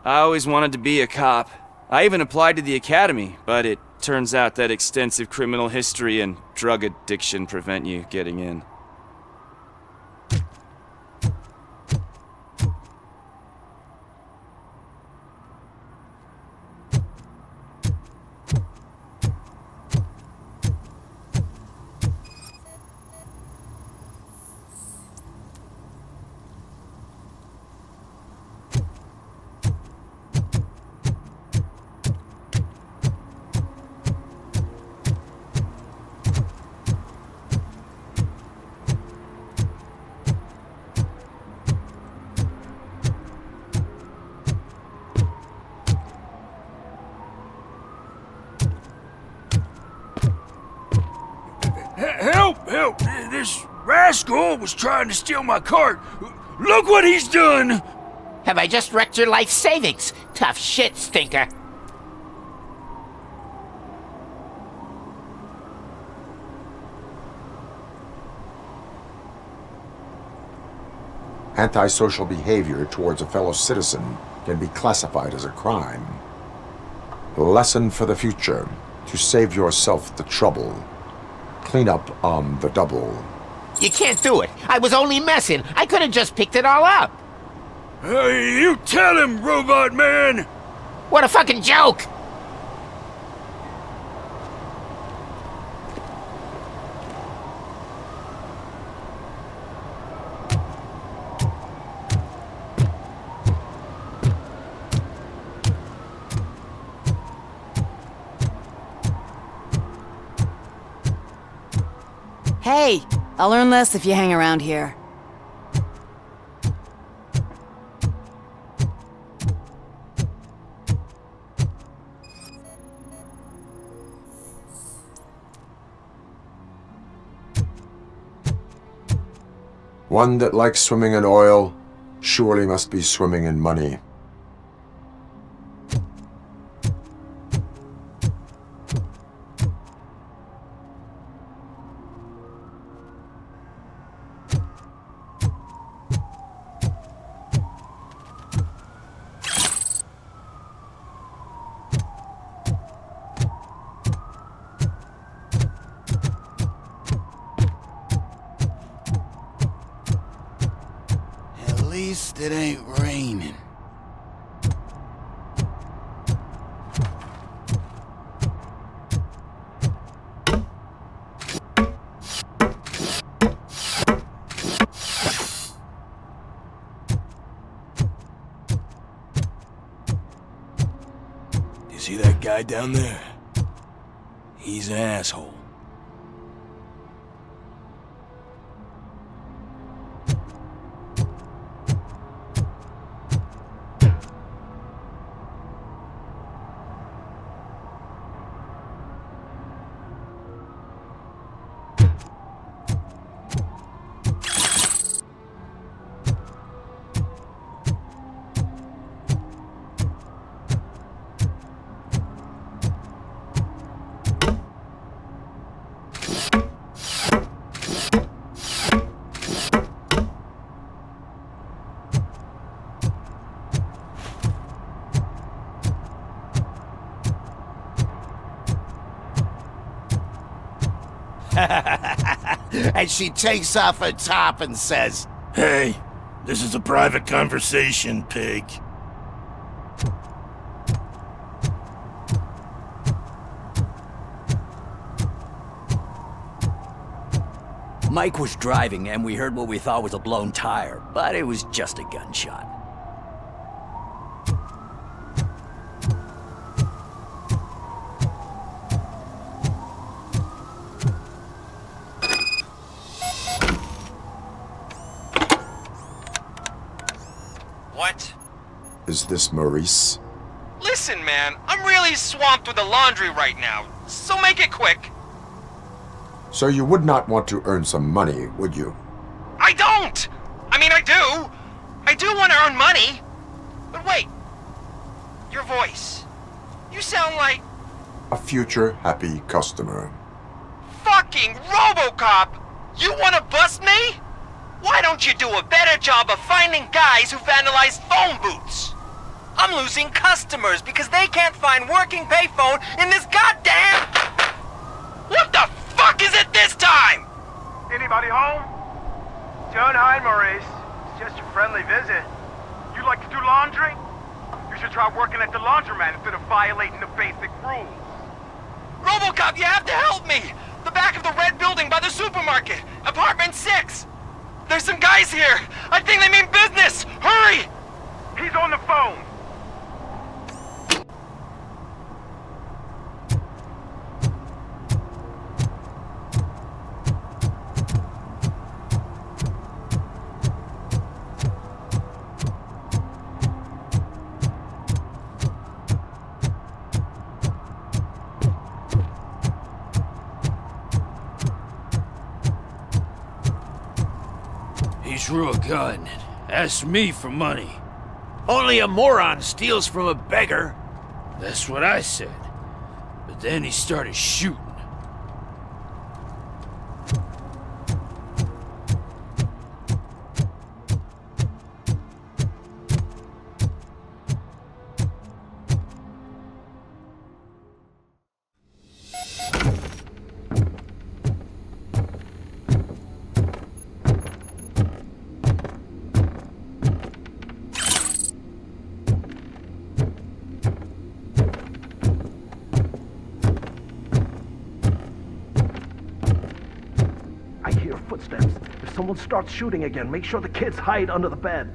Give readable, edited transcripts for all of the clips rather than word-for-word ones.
I always wanted to be a cop. I even applied to the academy, but it turns out that extensive criminal history and drug addiction prevent you getting in. Help! This rascal was trying to steal my cart. Look what he's done! Have I just wrecked your life savings? Tough shit, stinker. Antisocial behavior towards a fellow citizen can be classified as a crime. Lesson for the future: to save yourself the trouble. Clean up on the double. You can't do it. I was only messing. I could have just picked it all up. Hey, you tell him, Robot Man! What a fucking joke! Hey, I'll earn less if you hang around here. One that likes swimming in oil surely must be swimming in money. At least it ain't raining. You see that guy down there? He's an asshole. And she takes off her top and says, Hey, this is a private conversation, pig. Mike was driving and we heard what we thought was a blown tire, but it was just a gunshot. What? Is this Maurice? Listen, man, I'm really swamped with the laundry right now, so make it quick. So you would not want to earn some money, would you? I don't! I mean, I do. I do want to earn money. But wait. Your voice. You sound like... A future happy customer. fucking Robocop! You want to bust me? Why don't you do a better job of finding guys who vandalize phone booths? I'm losing customers because they can't find working payphone in this goddamn... What the fuck is it this time? Anybody home? Don't hide, Maurice. It's just a friendly visit. You like to do laundry? You should try working at the laundromat instead of violating the basic rules. Robocop, you have to help me! The back of the red building by the supermarket. Apartment 6. There's some guys here. I think they mean business. Hurry! He's on the phone. He drew a gun and asked me for money. Only a moron steals from a beggar. That's what I said. But then he started shooting. I hear footsteps. If someone starts shooting again, make sure the kids hide under the bed.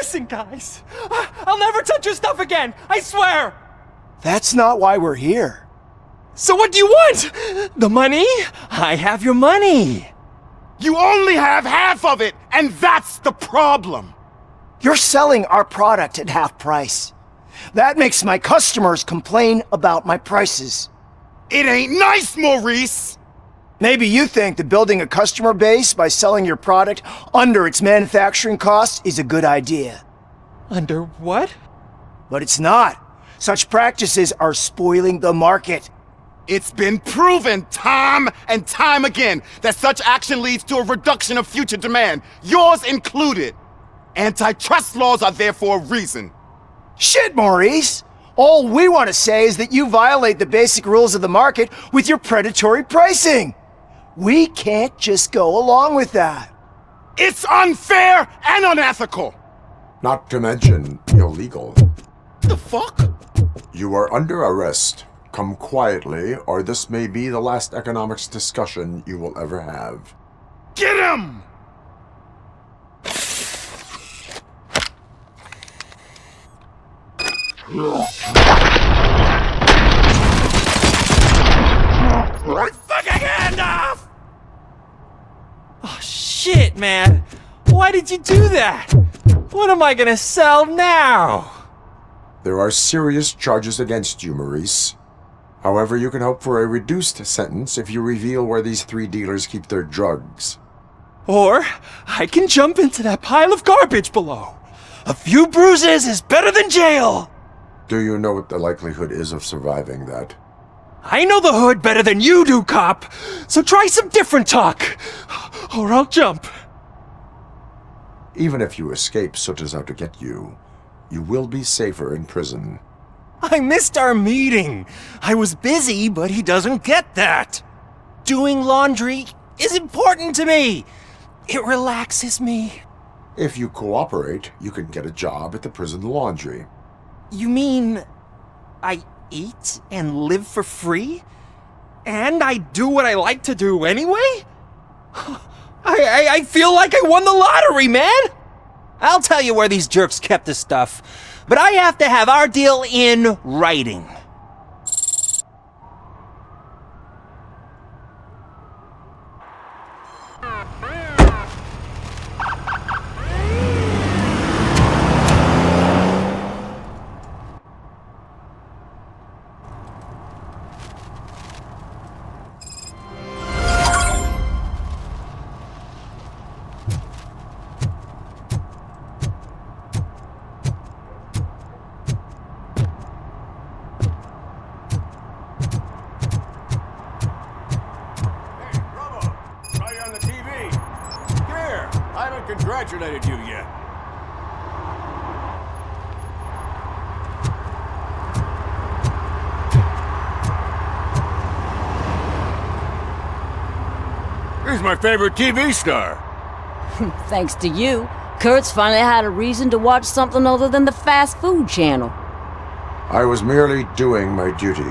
Listen, guys. I'll never touch your stuff again. I swear. That's not why we're here. So what do you want? The money? I have your money. You only have half of it, and that's the problem. You're selling our product at half price. That makes my customers complain about my prices. It ain't nice, Maurice! Maybe you think that building a customer base by selling your product under its manufacturing costs is a good idea. Under what? But it's not. Such practices are spoiling the market. It's been proven time and time again that such action leads to a reduction of future demand, yours included. Antitrust laws are there for a reason. Shit, Maurice! All we want to say is that you violate the basic rules of the market with your predatory pricing. We can't just go along with that. It's unfair and unethical! Not to mention illegal. The fuck? You are under arrest. Come quietly, or this may be the last economics discussion you will ever have. Get him! Fucking man. Why did you do that? What am I gonna sell now? There are serious charges against you, Maurice. However, you can hope for a reduced sentence if you reveal where these 3 dealers keep their drugs. Or I can jump into that pile of garbage below. A few bruises is better than jail. Do you know what the likelihood is of surviving that? I know the hood better than you do, cop. So try some different talk, or I'll jump. Even if you escape Soot is out to get you, you will be safer in prison. I missed our meeting. I was busy, but he doesn't get that. Doing laundry is important to me. It relaxes me. If you cooperate, you can get a job at the prison laundry. You mean I eat and live for free? And I do what I like to do anyway? I feel like I won the lottery, man! I'll tell you where these jerks kept the stuff, but I have to have our deal in writing. Congratulated you yet. He's my favorite TV star. Thanks to you, Kurt's finally had a reason to watch something other than the fast food channel. I was merely doing my duty.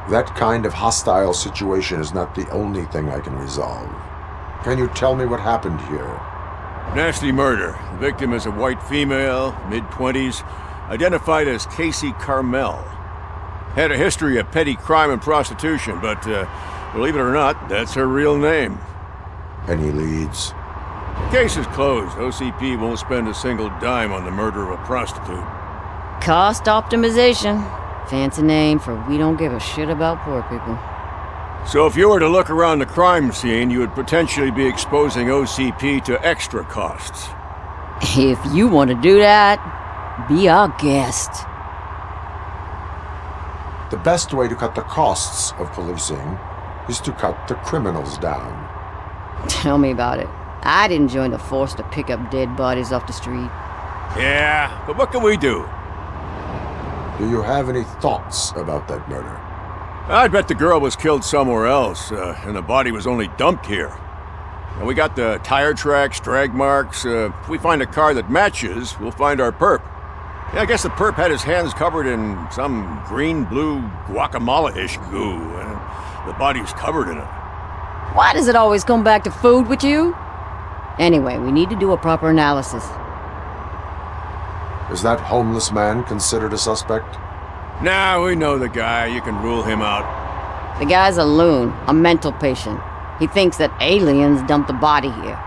That kind of hostile situation is not the only thing I can resolve. Can you tell me what happened here? Nasty murder. The victim is a white female, mid-20s, identified as Casey Carmel. Had a history of petty crime and prostitution, but believe it or not, that's her real name. Any leads? Case is closed. OCP won't spend a single dime on the murder of a prostitute. Cost optimization. Fancy name for we don't give a shit about poor people. So if you were to look around the crime scene, you would potentially be exposing OCP to extra costs. If you want to do that, be our guest. The best way to cut the costs of policing is to cut the criminals down. Tell me about it. I didn't join the force to pick up dead bodies off the street. Yeah, but what can we do? Do you have any thoughts about that murder? I'd bet the girl was killed somewhere else, and the body was only dumped here. And we got the tire tracks, drag marks. If we find a car that matches, we'll find our perp. Yeah, I guess the perp had his hands covered in some green-blue guacamole-ish goo, and the body's covered in it. Why does it always come back to food with you? Anyway, we need to do a proper analysis. Is that homeless man considered a suspect? Nah, we know the guy. You can rule him out. The guy's a loon, a mental patient. He thinks that aliens dumped the body here.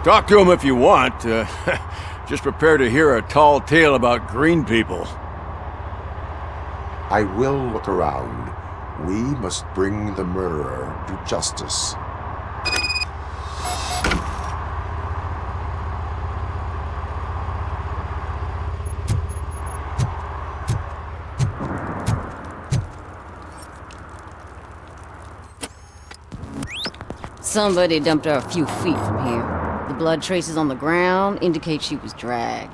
Talk to him if you want. Just prepare to hear a tall tale about green people. I will look around. We must bring the murderer to justice. Somebody dumped her a few feet from here. The blood traces on the ground indicate she was dragged.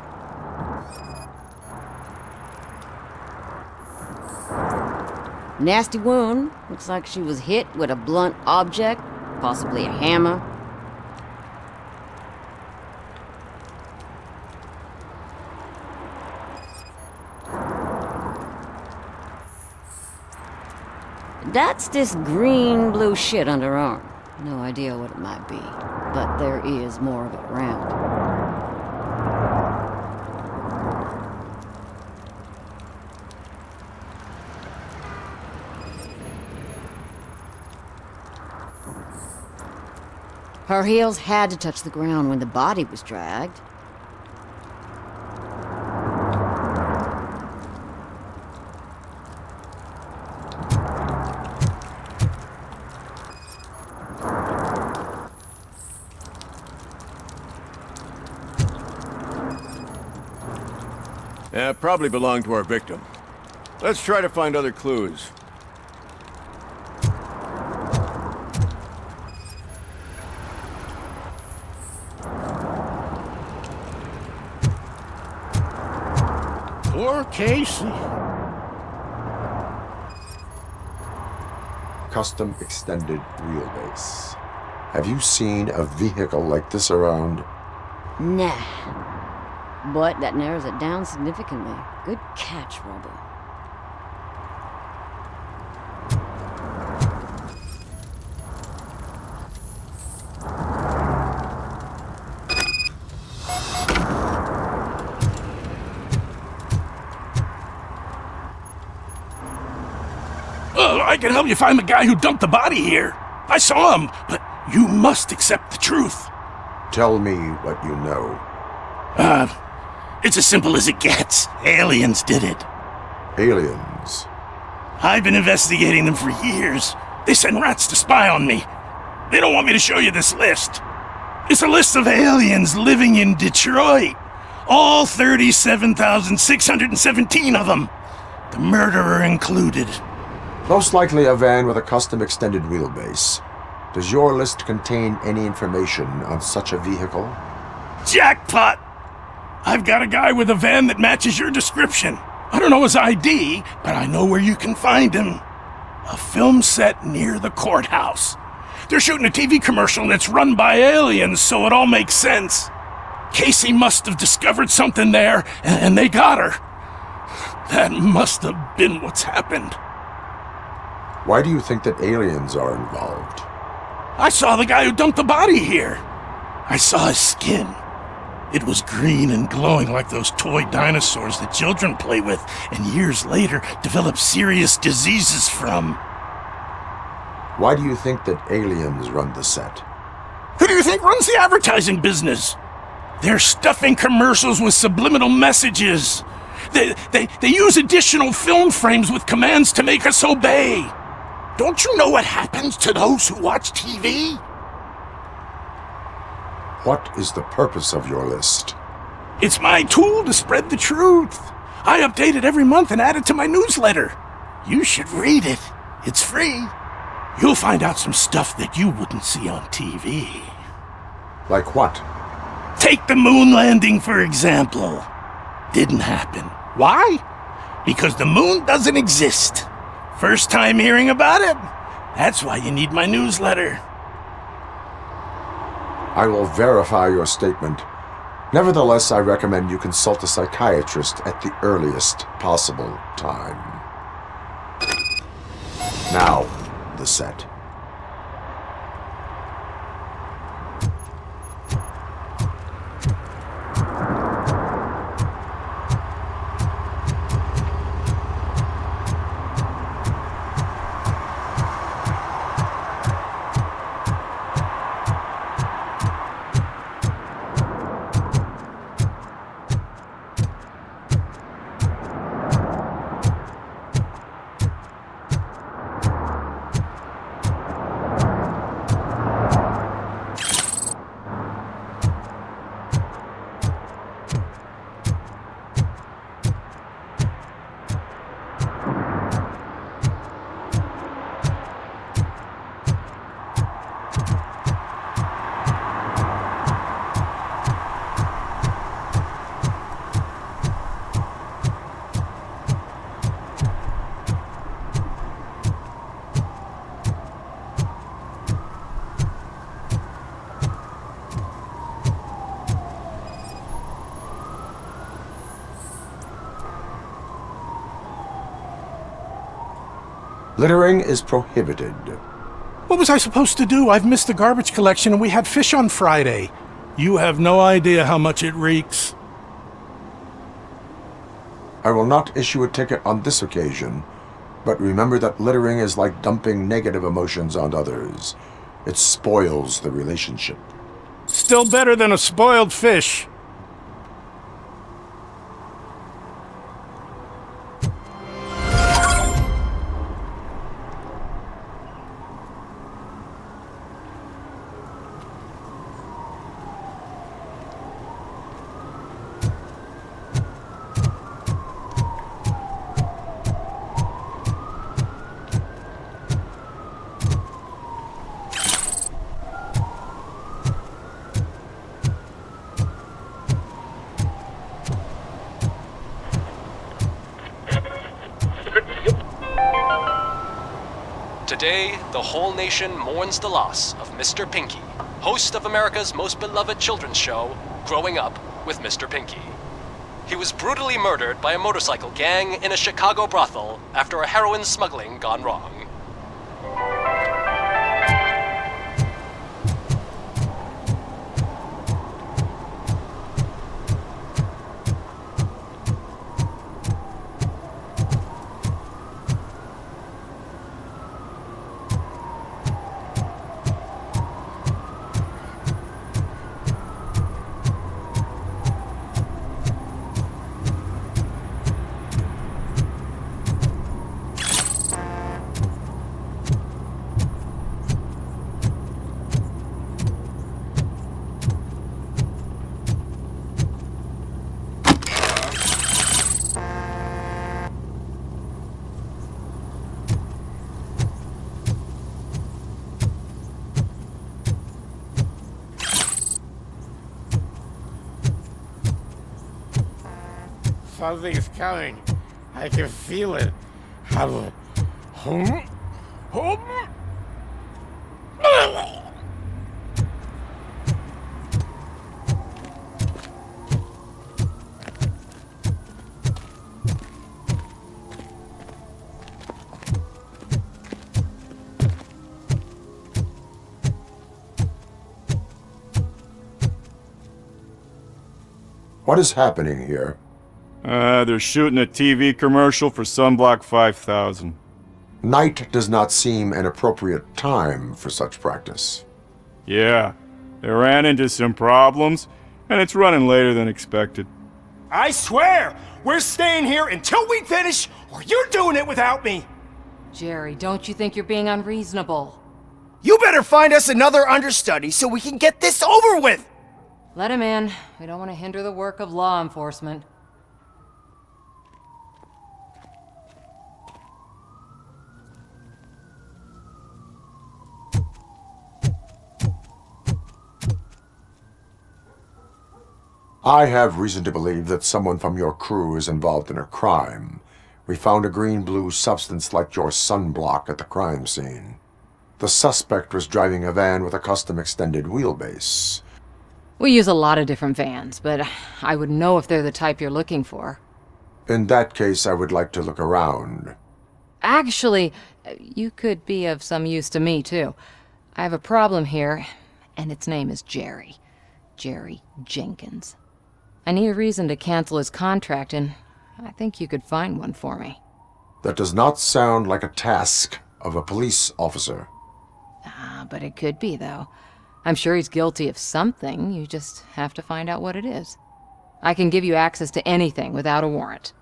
Nasty wound. Looks like she was hit with a blunt object, possibly a hammer. That's this green-blue shit under her arm. No idea what it might be, but there is more of it around. Her heels had to touch the ground when the body was dragged. Yeah, probably belonged to our victim. Let's try to find other clues. Poor Casey. Custom extended wheelbase. Have you seen a vehicle like this around? Nah. But that narrows it down significantly. Good catch, Robo. I can help you find the guy who dumped the body here. I saw him, but you must accept the truth. Tell me what you know. It's as simple as it gets. Aliens did it. Aliens? I've been investigating them for years. They send rats to spy on me. They don't want me to show you this list. It's a list of aliens living in Detroit. All 37,617 of them. The murderer included. Most likely a van with a custom extended wheelbase. Does your list contain any information on such a vehicle? Jackpot! I've got a guy with a van that matches your description. I don't know his ID, but I know where you can find him. A film set near the courthouse. They're shooting a TV commercial and it's run by aliens, so it all makes sense. Casey must have discovered something there, and they got her. That must have been what's happened. Why do you think that aliens are involved? I saw the guy who dumped the body here. I saw his skin. It was green and glowing like those toy dinosaurs that children play with and years later develop serious diseases from. Why do you think that aliens run the set? Who do you think runs the advertising business? They're stuffing commercials with subliminal messages. They use additional film frames with commands to make us obey. Don't you know what happens to those who watch TV? What is the purpose of your list? It's my tool to spread the truth. I update it every month and add it to my newsletter. You should read it. It's free. You'll find out some stuff that you wouldn't see on TV. Like what? Take the moon landing, for example. Didn't happen. Why? Because the moon doesn't exist. First time hearing about it? That's why you need my newsletter. I will verify your statement. Nevertheless, I recommend you consult a psychiatrist at the earliest possible time. Now, the set. Littering is prohibited. What was I supposed to do? I've missed the garbage collection and we had fish on Friday. You have no idea how much it reeks. I will not issue a ticket on this occasion, but remember that littering is like dumping negative emotions on others. It spoils the relationship. still better than a spoiled fish. Today, the whole nation mourns the loss of Mr. Pinky, host of America's most beloved children's show, Growing Up with Mr. Pinky. He was brutally murdered by a motorcycle gang in a Chicago brothel after a heroin smuggling gone wrong. Something's coming. I can feel it. Hum. Hum. Hum. What is happening here? They're shooting a TV commercial for Sunblock 5000. Night does not seem an appropriate time for such practice. Yeah, they ran into some problems, and it's running later than expected. I swear, we're staying here until we finish, or you're doing it without me. Jerry, don't you think you're being unreasonable? You better find us another understudy so we can get this over with. Let him in. We don't want to hinder the work of law enforcement. I have reason to believe that someone from your crew is involved in a crime. We found a green-blue substance like your sunblock at the crime scene. The suspect was driving a van with a custom extended wheelbase. We use a lot of different vans, but I would know if they're the type you're looking for. In that case, I would like to look around. Actually, you could be of some use to me, too. I have a problem here, and its name is Jerry. Jerry Jenkins. I need a reason to cancel his contract, and I think you could find one for me. That does not sound like a task of a police officer. But it could be, though. I'm sure he's guilty of something. You just have to find out what it is. I can give you access to anything without a warrant.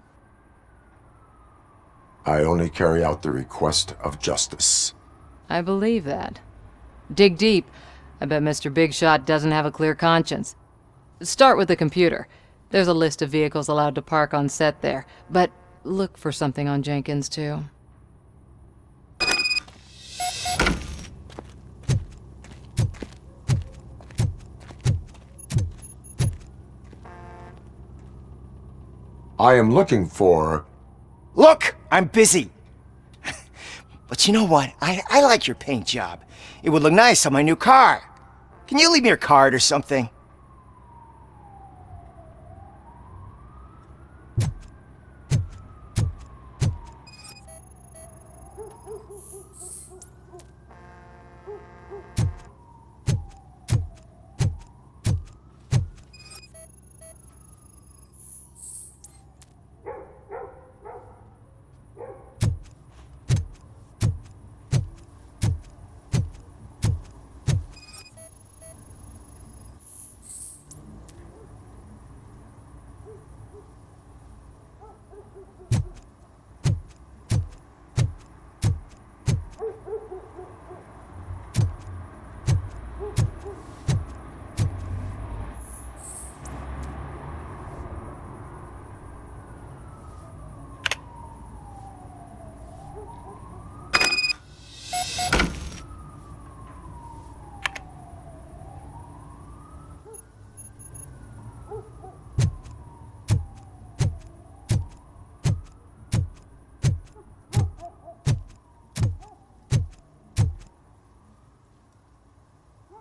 I only carry out the request of justice. I believe that. Dig deep. I bet Mr. Big Shot doesn't have a clear conscience. Start with the computer. There's a list of vehicles allowed to park on set there, but look for something on Jenkins, too. I am looking for... Look, I'm busy. But you know what? I like your paint job. It would look nice on my new car. Can you leave me your card or something?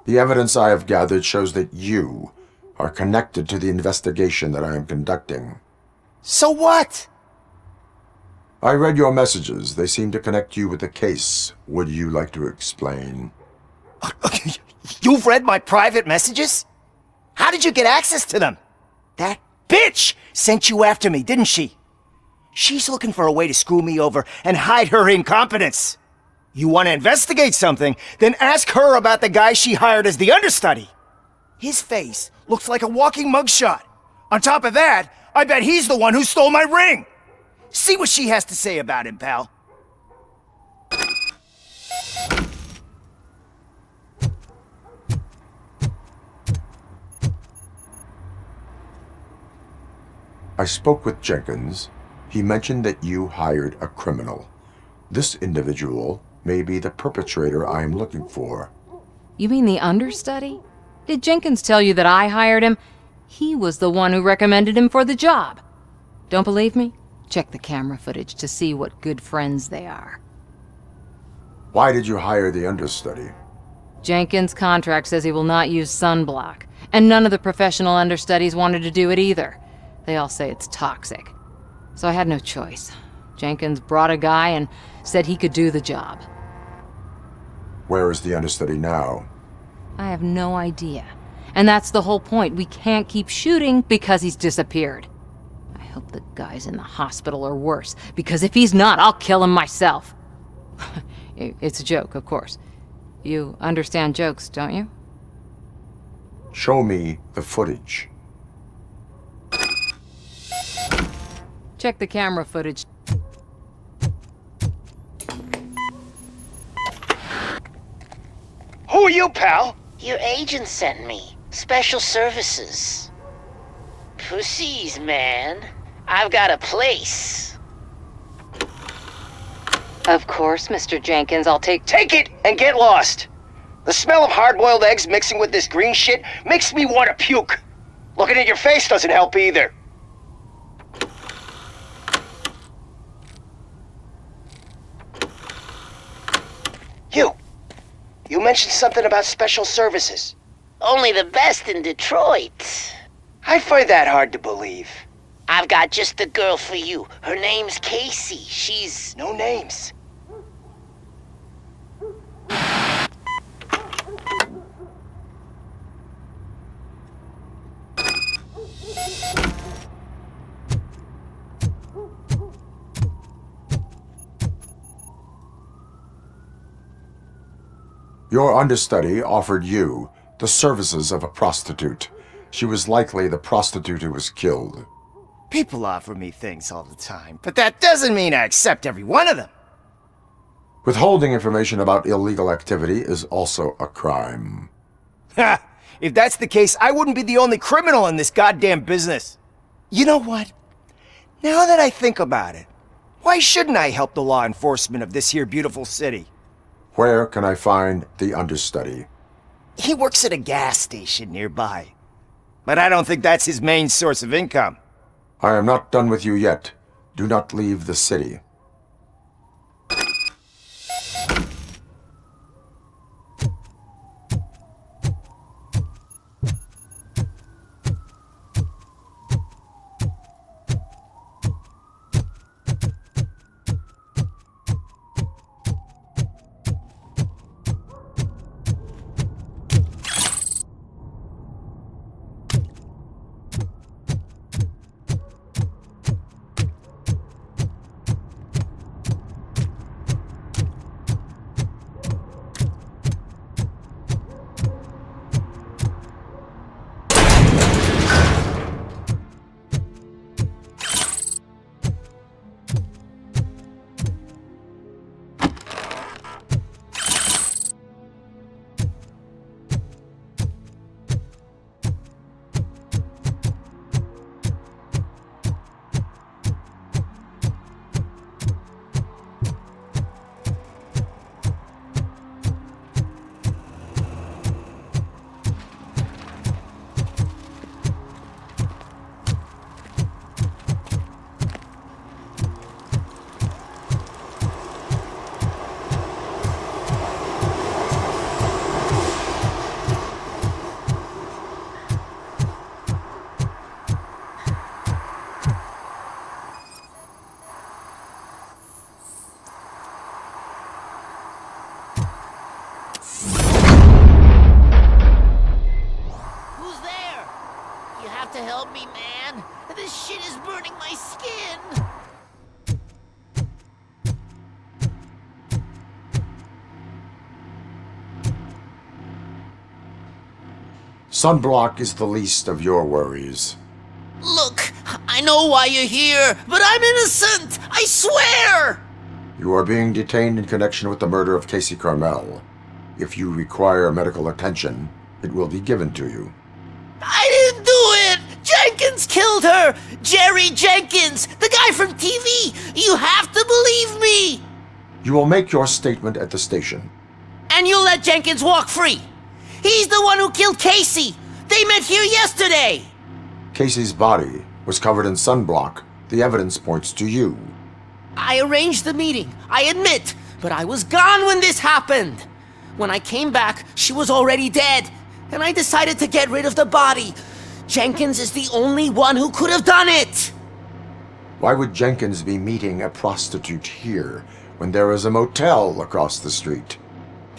The evidence I have gathered shows that you are connected to the investigation that I am conducting. So what? I read your messages. They seem to connect you with the case. Would you like to explain? You've read my private messages? How did you get access to them? That bitch sent you after me, didn't she? She's looking for a way to screw me over and hide her incompetence. You want to investigate something, then ask her about the guy she hired as the understudy. His face looks like a walking mugshot. On top of that, I bet he's the one who stole my ring. See what she has to say about him, pal. I spoke with Jenkins. He mentioned that you hired a criminal. This individual may be the perpetrator I am looking for. You mean the understudy? Did Jenkins tell you that I hired him? He was the one who recommended him for the job. Don't believe me? Check the camera footage to see what good friends they are. Why did you hire the understudy? Jenkins' contract says he will not use sunblock, and none of the professional understudies wanted to do it either. They all say it's toxic. So I had no choice. Jenkins brought a guy and said he could do the job. Where is the understudy now? I have no idea. And that's the whole point. We can't keep shooting because he's disappeared. I hope the guy's in the hospital or worse, because if he's not, I'll kill him myself. It's a joke, of course. You understand jokes, don't you? Show me the footage. Check the camera footage. Who are you, pal? Your agent sent me. Special services. Pussies, man. I've got a place. Of course, Mr. Jenkins, I'll take it and get lost. The smell of hard-boiled eggs mixing with this green shit makes me want to puke. Looking at your face doesn't help either. You mentioned something about special services. Only the best in Detroit. I find that hard to believe. I've got just the girl for you. Her name's Casey. She's... No names. Your understudy offered you the services of a prostitute. She was likely the prostitute who was killed. People offer me things all the time, but that doesn't mean I accept every one of them. Withholding information about illegal activity is also a crime. Ha! If that's the case, I wouldn't be the only criminal in this goddamn business. You know what? Now that I think about it, why shouldn't I help the law enforcement of this here beautiful city? Where can I find the understudy? He works at a gas station nearby. But I don't think that's his main source of income. I am not done with you yet. Do not leave the city. Sunblock is the least of your worries. Look, I know why you're here, but I'm innocent! I swear! You are being detained in connection with the murder of Casey Carmel. If you require medical attention, it will be given to you. I didn't do it! Jenkins killed her! Jerry Jenkins, the guy from TV! You have to believe me! You will make your statement at the station. And you'll let Jenkins walk free! He's the one who killed Casey! They met here yesterday! Casey's body was covered in sunblock. The evidence points to you. I arranged the meeting, I admit, but I was gone when this happened. When I came back, she was already dead, and I decided to get rid of the body. Jenkins is the only one who could have done it! Why would Jenkins be meeting a prostitute here when there is a motel across the street?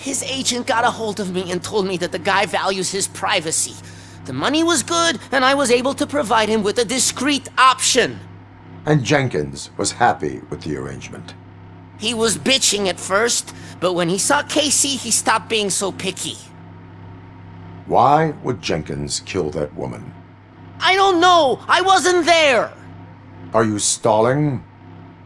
His agent got a hold of me and told me that the guy values his privacy. The money was good, and I was able to provide him with a discreet option. And Jenkins was happy with the arrangement. He was bitching at first, but when he saw Casey, he stopped being so picky. Why would Jenkins kill that woman? I don't know! I wasn't there! Are you stalling?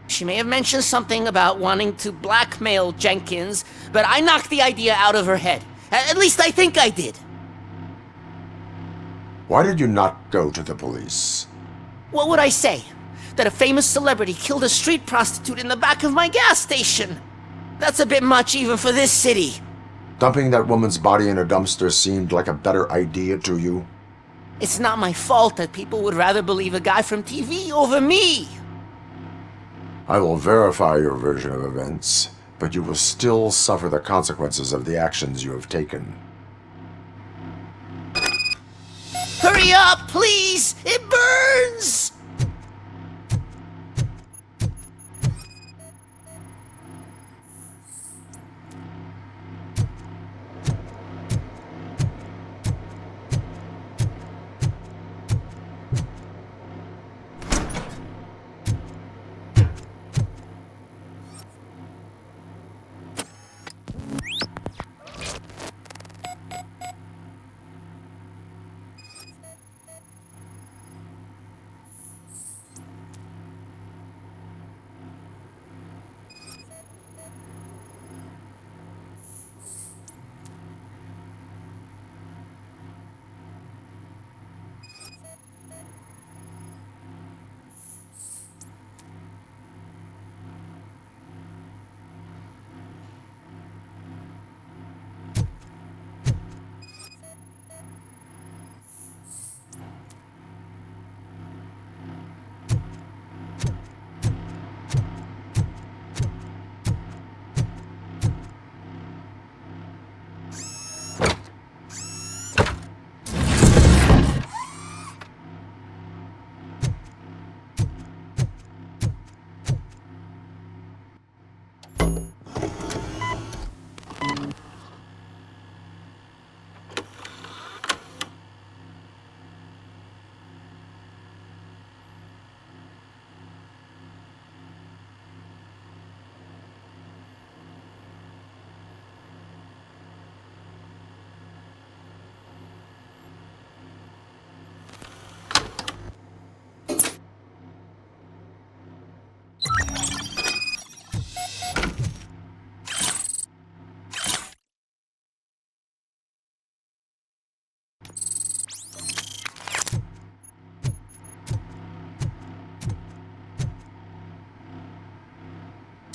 She may have mentioned something about wanting to blackmail Jenkins, but I knocked the idea out of her head. At least I think I did. Why did you not go to the police? What would I say? That a famous celebrity killed a street prostitute in the back of my gas station? That's a bit much even for this city. Dumping that woman's body in a dumpster seemed like a better idea to you? It's not my fault that people would rather believe a guy from TV over me. I will verify your version of events, but you will still suffer the consequences of the actions you have taken. Hurry up, please! It burns!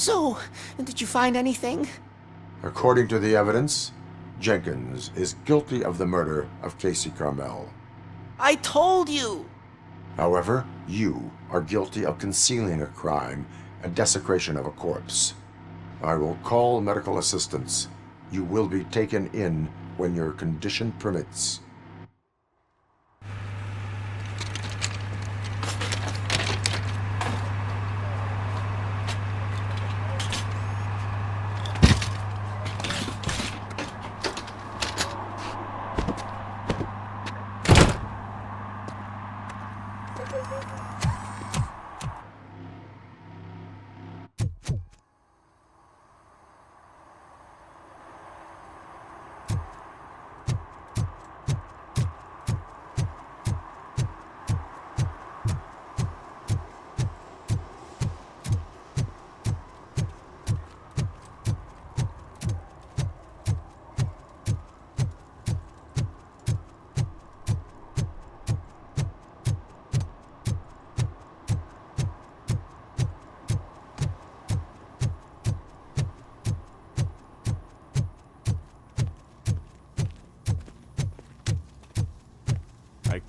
So, did you find anything? According to the evidence, Jenkins is guilty of the murder of Casey Carmel. I told you! However, you are guilty of concealing a crime and desecration of a corpse. I will call medical assistance. You will be taken in when your condition permits.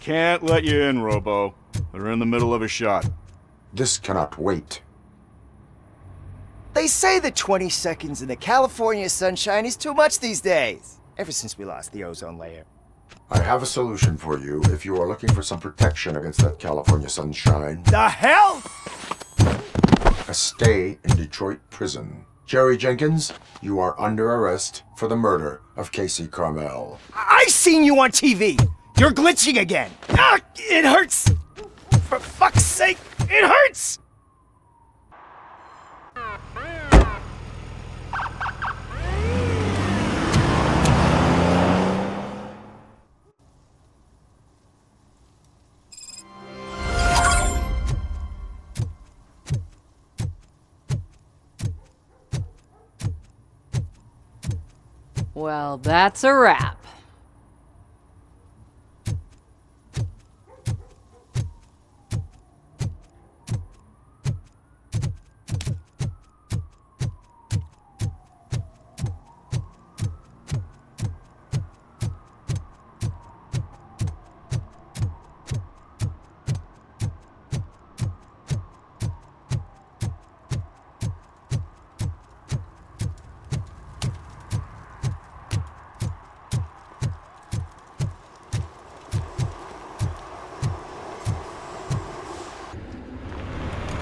Can't let you in, Robo. They're in the middle of a shot. This cannot wait. They say that 20 seconds in the California sunshine is too much these days. Ever since we lost the ozone layer. I have a solution for you if you are looking for some protection against that California sunshine. The hell? A stay in Detroit prison. Jerry Jenkins, you are under arrest for the murder of Casey Carmel. I seen you on TV. You're glitching again. Ah, it hurts. For fuck's sake, it hurts. Well, that's a wrap.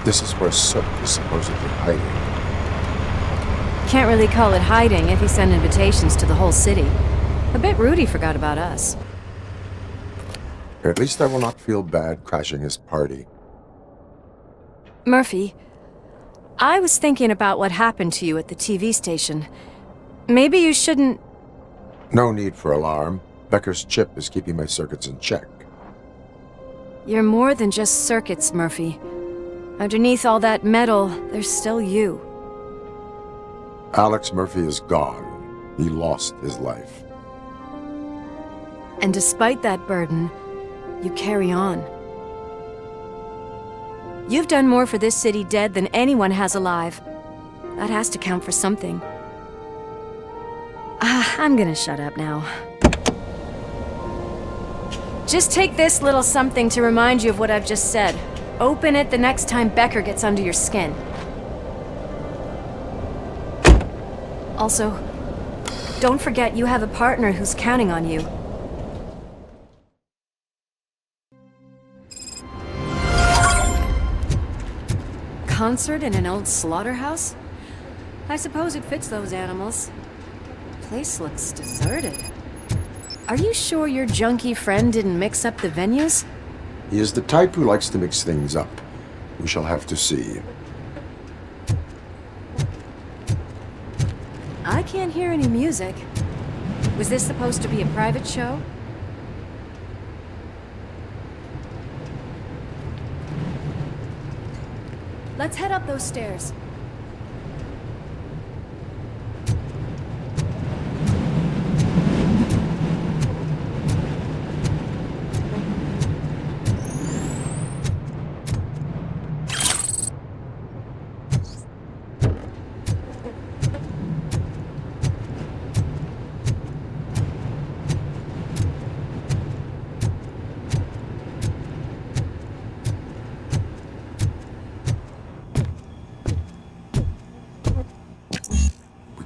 This is where Soot is supposedly hiding. Can't really call it hiding if he sent invitations to the whole city. A bit rude he forgot about us. At least I will not feel bad crashing his party. Murphy, I was thinking about what happened to you at the TV station. Maybe you shouldn't... No need for alarm. Becker's chip is keeping my circuits in check. You're more than just circuits, Murphy. Underneath all that metal, there's still you. Alex Murphy is gone. He lost his life. And despite that burden, you carry on. You've done more for this city dead than anyone has alive. That has to count for something. I'm gonna shut up now. Just take this little something to remind you of what I've just said. Open it the next time Becker gets under your skin. Also, don't forget you have a partner who's counting on you. Concert in an old slaughterhouse? I suppose it fits those animals. Place looks deserted. Are you sure your junkie friend didn't mix up the venues? He is the type who likes to mix things up. We shall have to see. I can't hear any music. Was this supposed to be a private show? Let's head up those stairs.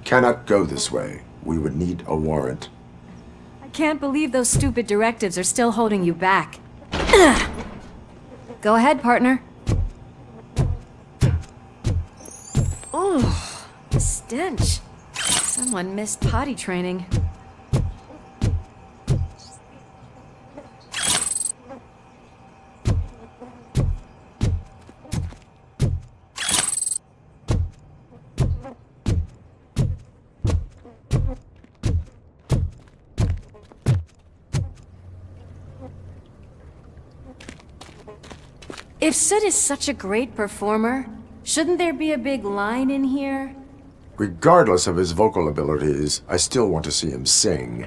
Cannot go this way. We would need a warrant. I can't believe those stupid directives are still holding you back. Go ahead, partner. Oh, the stench. Someone missed potty training. If Sid is such a great performer, shouldn't there be a big line in here? Regardless of his vocal abilities, I still want to see him sing.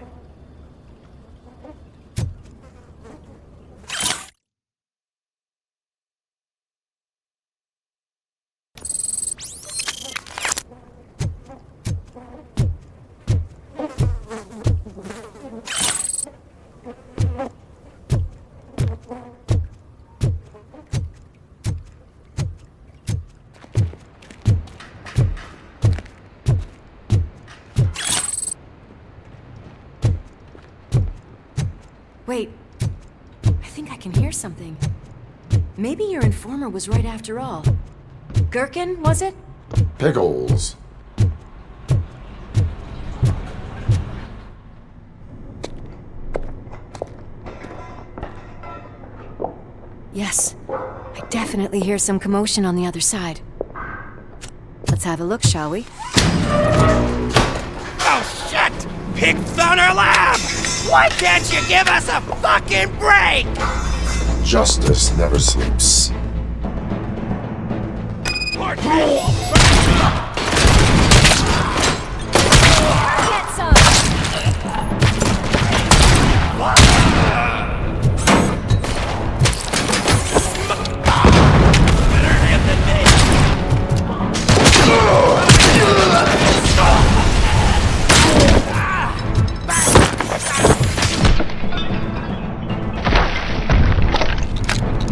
Wait. I think I can hear something. Maybe your informer was right after all. Gherkin, was it? Pickles. Yes. I definitely hear some commotion on the other side. Let's have a look, shall we? Oh, shit! Pig Thunder Lab! Why can't you give us a fucking break? Justice never sleeps.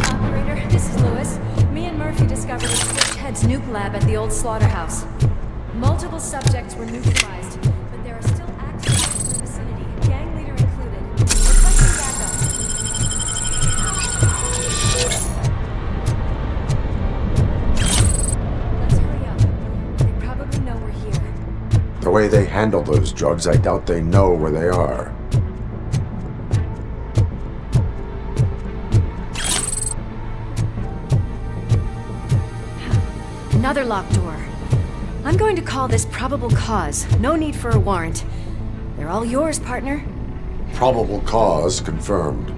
Operator, this is Lewis. Me and Murphy discovered a Switch Head's nuke lab at the old slaughterhouse. Multiple subjects were neutralized, but there are still active in the vicinity, gang leader included. Requesting backup. Let's hurry up. They probably know we're here. The way they handle those drugs, I doubt they know where they are. Another locked door. I'm going to call this probable cause. No need for a warrant. They're all yours, partner. Probable cause confirmed.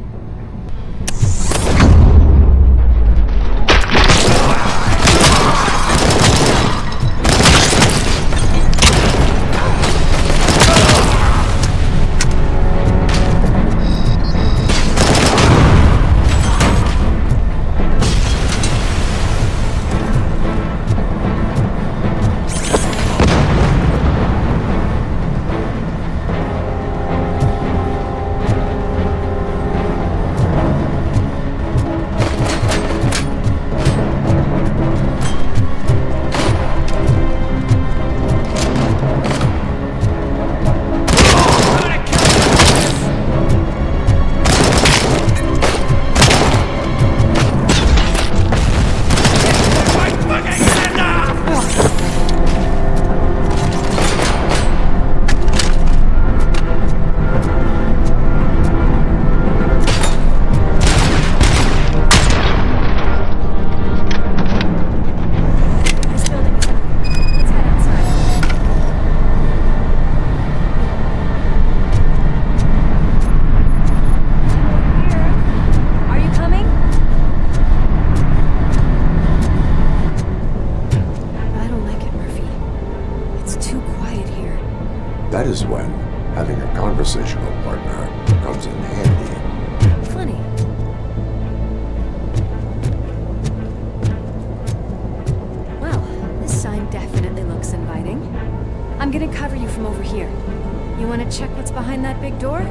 That is when having a conversational partner comes in handy. Funny. Well, this sign definitely looks inviting. I'm gonna cover you from over here. You wanna check what's behind that big door?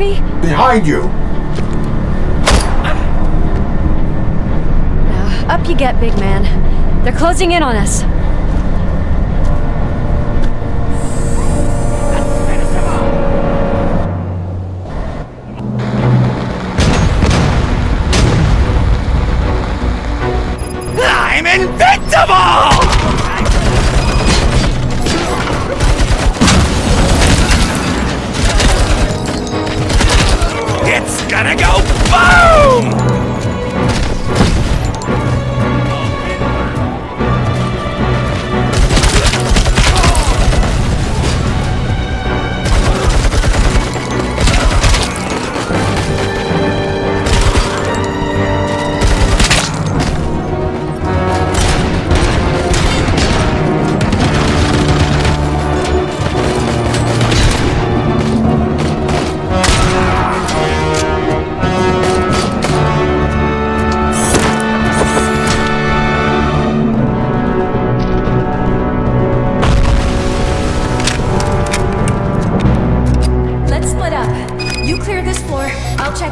Murphy? Behind you! Now, up you get, big man. They're closing in on us. I'm invincible! It's gonna go boom!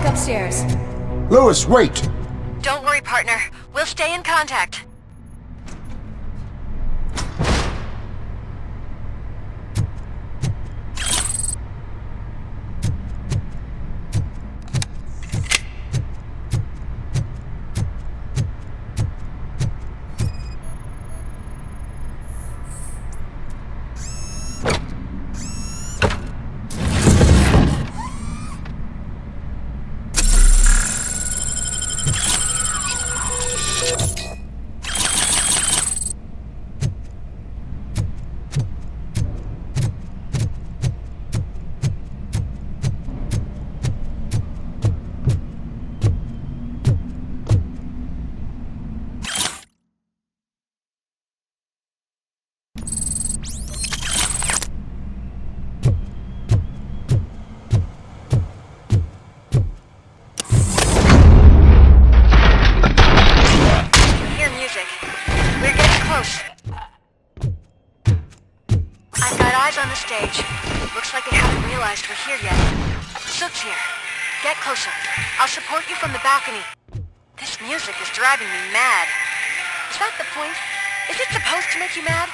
Upstairs. Lewis, wait! Don't worry, partner. We'll stay in contact. On the stage. Looks like they haven't realized we're here yet. Sook's here. Get closer. I'll support you from the balcony. This music is driving me mad. Is that the point? Is it supposed to make you mad?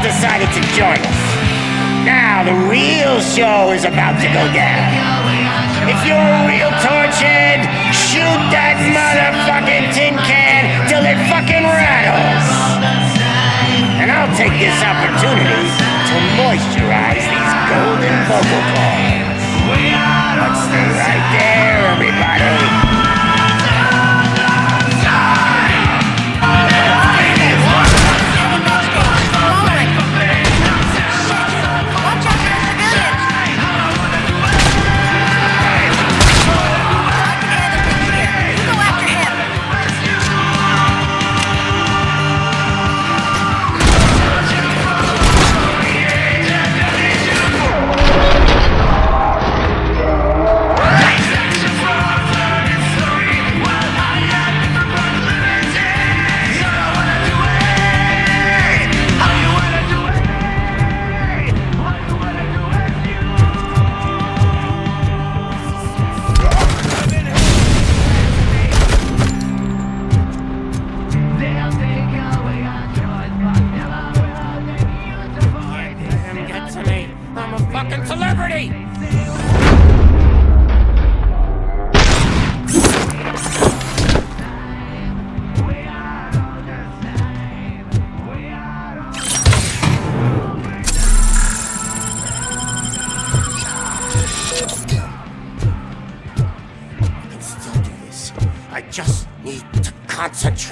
Decided to join us. Now the real show is about to go down. If you're a real torchhead, shoot that motherfucking tin can till it fucking rattles. And I'll take this opportunity to moisturize these golden vocal cords. Let's stay right there, everybody.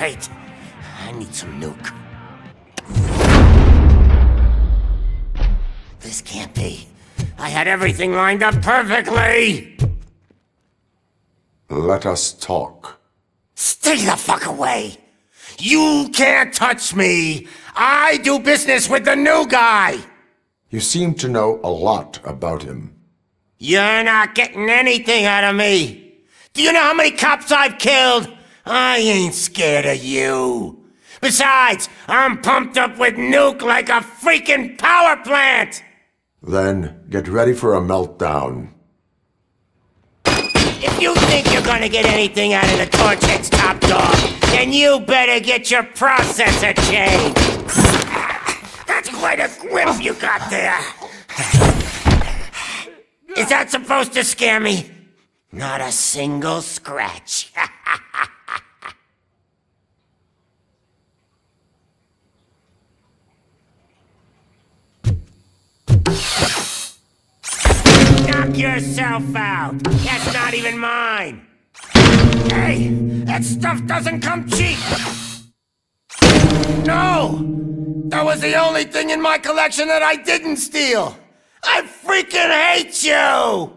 Wait, I need some nuke. This can't be. I had everything lined up perfectly! Let us talk. Stay the fuck away! You can't touch me! I do business with the new guy! You seem to know a lot about him. You're not getting anything out of me! Do you know how many cops I've killed? I ain't scared of you. Besides, I'm pumped up with nuke like a freaking power plant! Then get ready for a meltdown. If you think you're gonna get anything out of the Torchhead's top dog, then you better get your processor changed. That's quite a grip you got there. Is that supposed to scare me? Not a single scratch. Knock yourself out. That's not even mine. Hey, that stuff doesn't come cheap. No! That was the only thing in my collection that I didn't steal. I freaking hate you!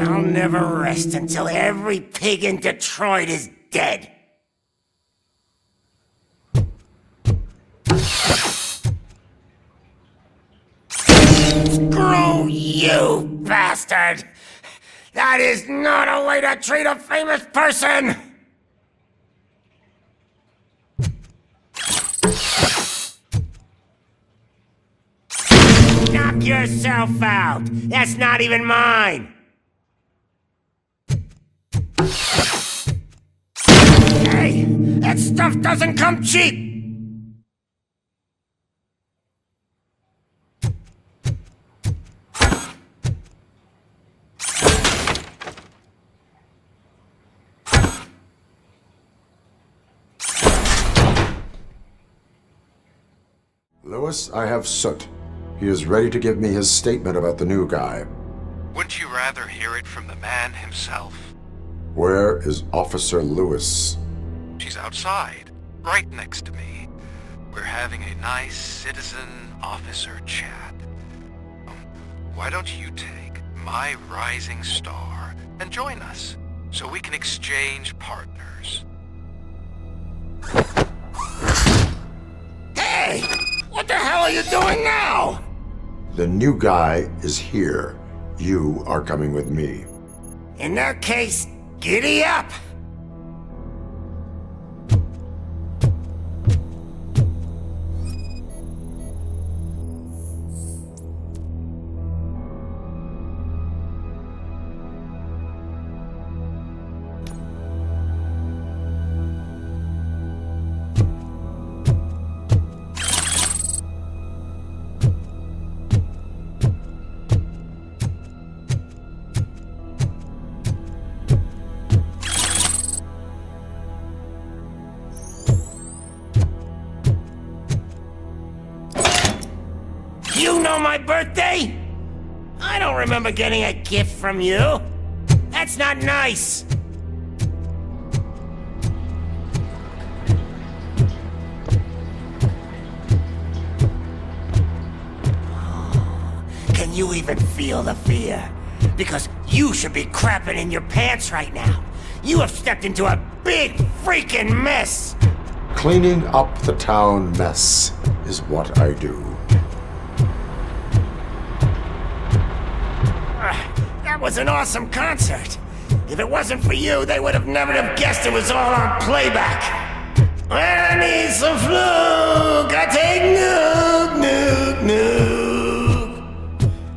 I'll never rest until every pig in Detroit is dead. Screw you, bastard! That is not a way to treat a famous person! Knock yourself out! That's not even mine! Hey, that stuff doesn't come cheap! Lewis, I have Soot. He is ready to give me his statement about the new guy. Wouldn't you rather hear it from the man himself? Where is Officer Lewis? She's outside, right next to me. We're having a nice citizen-officer chat. Why don't you take my rising star and join us, so we can exchange partners? Hey! What the hell are you doing now? The new guy is here. You are coming with me. In that case, giddy up! You know my birthday? I don't remember getting a gift from you. That's not nice. Can you even feel the fear? Because you should be crapping in your pants right now. You have stepped into a big freaking mess. Cleaning up the town mess is what I do. That was an awesome concert. If it wasn't for you, they would have never have guessed it was all on playback. When I need some fluke, I take nuke, nuke, nuke.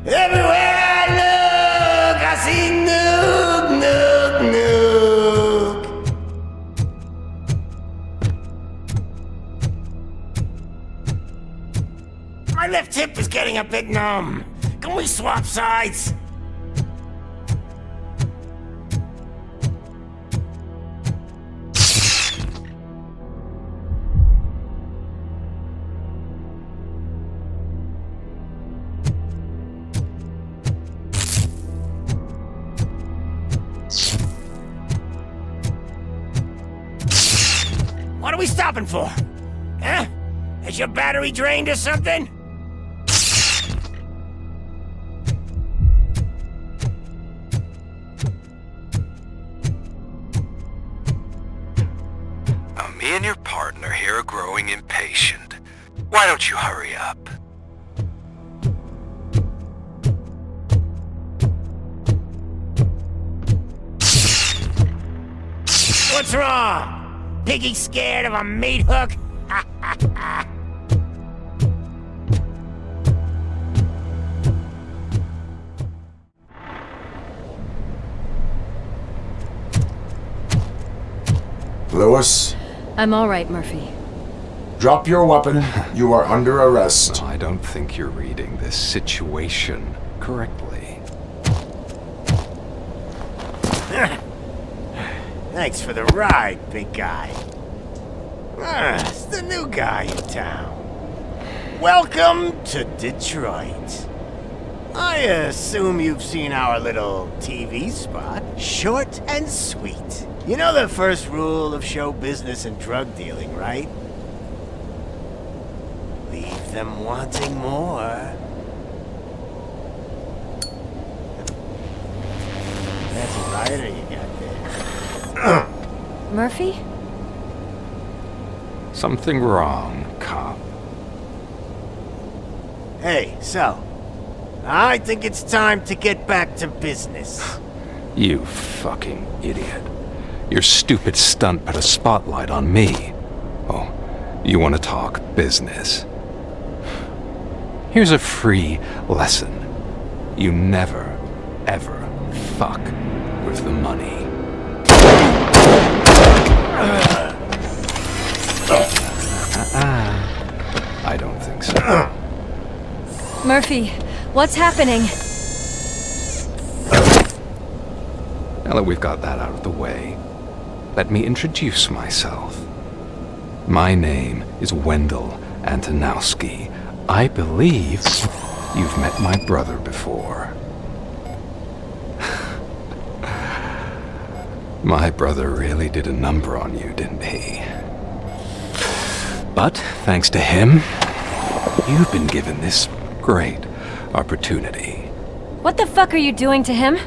Everywhere I look, I see nuke, nuke, nuke. My left hip is getting a bit numb. Can we swap sides? are we stopping for? Huh? Is your battery drained or something? Me and your partner here are growing impatient. Why don't you hurry up? What's wrong? Piggy scared of a meat hook? Lewis, I'm all right, Murphy. drop your weapon. You are under arrest. I don't think you're reading this situation correctly. Thanks for the ride, big guy. It's the new guy in town. Welcome to Detroit. I assume you've seen our little TV spot. Short and sweet. You know the first rule of show business and drug dealing, right? Leave them wanting more. That's a lighter you got there. Murphy? Something wrong, cop. Hey, so, I think it's time to get back to business. You fucking idiot. Your stupid stunt put a spotlight on me. Oh, you want to talk business? Here's a free lesson. You never, ever fuck with the money. I don't think so. Murphy, what's happening? Now that we've got that out of the way, let me introduce myself. My name is Wendell Antonowski. I believe you've met my brother before. My brother really did a number on you, didn't he? But thanks to him, you've been given this great opportunity. What the fuck are you doing to him?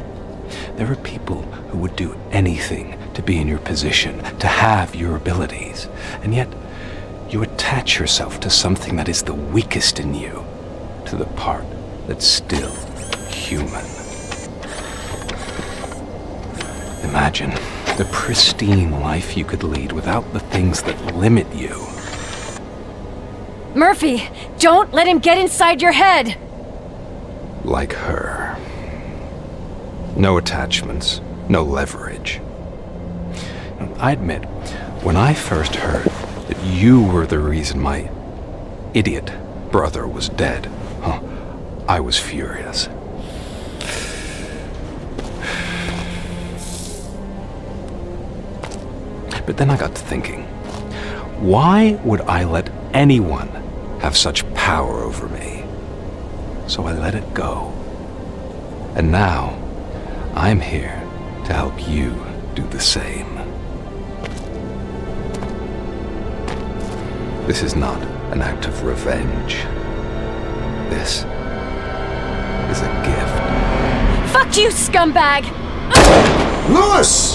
There are people who would do anything to be in your position, to have your abilities, and yet you attach yourself to something that is the weakest in you, to the part that's still human. Imagine the pristine life you could lead without the things that limit you. Murphy, don't let him get inside your head! Like her. No attachments, no leverage. I admit, when I first heard that you were the reason my idiot brother was dead, I was furious. But then I got to thinking, why would I let anyone have such power over me? So I let it go. And now, I'm here to help you do the same. This is not an act of revenge. This is a gift. Fuck you, scumbag! Lewis!